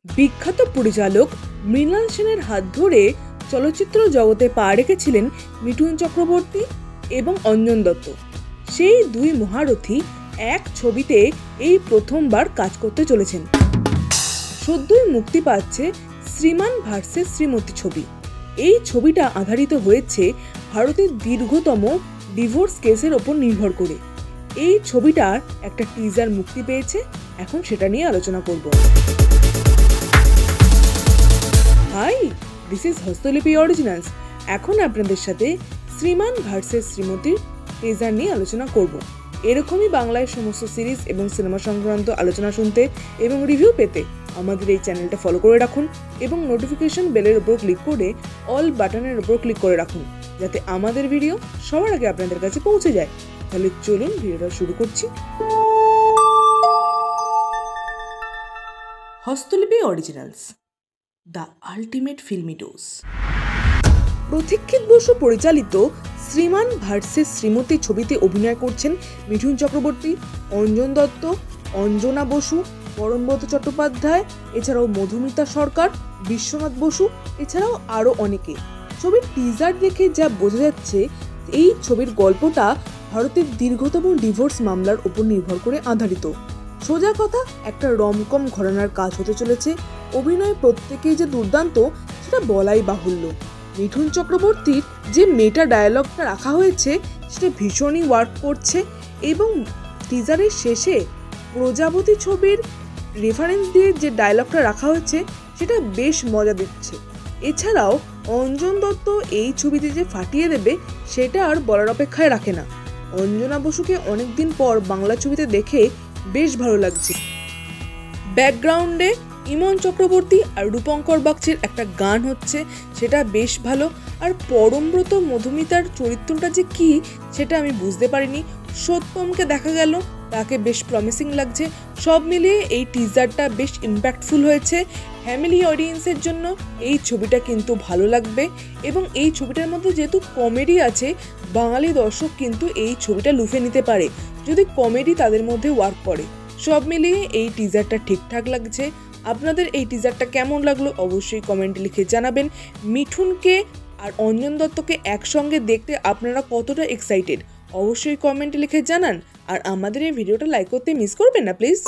বিখ্যাত পরিচালক মৃণাল সেনের হাত ধরে চলচ্চিত্র জগতে পা রেখেছিলেন মিঠুন চক্রবর্তী এবং অঞ্জন দত্ত। সেই দুই মহারথী এক ছবিতে এই প্রথমবার কাজ করতে চলেছেন। সদ্যই মুক্তি পাচ্ছে শ্রীমান ভার্সেস শ্রীমতী ছবি। এই ছবিটা আধারিত হয়েছে ভারতের দীর্ঘতম ডিভোর্স কেসের ওপর নির্ভর করে। এই ছবিটার একটা টিজার মুক্তি পেয়েছে, এখন সেটা নিয়ে আলোচনা করব। Hi, this is Hastolipi originals. এখন আপনাদের সাথে শ্রীমান ভার্সেস শ্রীমতীর টিজার নিয়ে আলোচনা করব। এরকমই বাংলায় সমস্ত সিরিজ এবং সিনেমা সংক্রান্ত আলোচনা শুনতে এবং রিভিউ পেতে আমাদের এই চ্যানেলটা ফলো করে রাখুন এবং নোটিফিকেশন বেলের উপর ক্লিক করে অল বাটনের উপর ক্লিক করে রাখুন, যাতে আমাদের ভিডিও সবার আগে আপনাদের কাছে পৌঁছে যায়। তাহলে চলুন ভিডিওটা শুরু করছি। Hastolipi originals, the ultimate filmy dose. প্রতীক্ষিত বসু পরিচালিত শ্রীমান ভার্সেস শ্রীমতী ছবিতে অভিনয় করছেন মিঠুন চক্রবর্তী, অঞ্জন দত্ত, অঞ্জনা বসু, পরমব্রত চট্টোপাধ্যায়, এছাড়াও মধুমিতা সরকার, বিশ্বনাথ বসু, এছাড়াও আরও অনেকে। ছবির টিজার দেখে যা বোঝা যাচ্ছে, এই ছবির গল্পটা ভারতের দীর্ঘতম ডিভোর্স মামলার উপর নির্ভর করে আধারিত। সোজা কথা, একটা রমকম ঘরানার কাজ হতে চলেছে। অভিনয় প্রত্যেকেই যে দুর্দান্ত সেটা বলাই বাহুল্য। মিঠুন চক্রবর্তীর যে মেটা ডায়ালগটা রাখা হয়েছে সেটা ভীষণই ওয়ার্ক করছে এবং টিজারের শেষে প্রজাপতি ছবির রেফারেন্স দিয়ে যে ডায়লগটা রাখা হয়েছে সেটা বেশ মজা দিচ্ছে। এছাড়াও অঞ্জন দত্ত এই ছবিতে যে ফাটিয়ে দেবে সেটা আর বলার অপেক্ষায় রাখে না। অঞ্জনা বসুকে অনেকদিন পর বাংলা ছবিতে দেখে বেশ ভালো লাগছে। ব্যাকগ্রাউন্ডে ইমন চক্রবর্তী আর রূপঙ্কর বাগচির একটা গান হচ্ছে, সেটা বেশ ভালো। আর পরমব্রত মধুমিতার চরিত্রটা যে কি সেটা আমি বুঝতে পারিনি। সত্যমকে দেখা গেল, তাকে বেশ প্রমিসিং লাগছে। সব মিলিয়ে এই টিজারটা বেশ ইম্প্যাক্টফুল হয়েছে। ফ্যামিলি অডিয়েন্সের জন্য এই ছবিটা কিন্তু ভালো লাগবে এবং এই ছবিটার মধ্যে যেহেতু কমেডি আছে, বাঙালি দর্শক কিন্তু এই ছবিটা লুফে নিতে পারে যদি কমেডি তাদের মধ্যে ওয়ার্ক করে। সব মিলিয়ে এই টিজারটা ঠিকঠাক লাগছে। আপনাদের এই টিজারটা কেমন লাগলো অবশ্যই কমেন্টে লিখে জানাবেন। মিঠুনকে আর অঞ্জন দত্তকে একসঙ্গে দেখতে আপনারা কতটা এক্সাইটেড অবশ্যই কমেন্টে লিখে জানান। আর আমাদের এই ভিডিওটা লাইক করতে মিস করবেন না প্লিজ।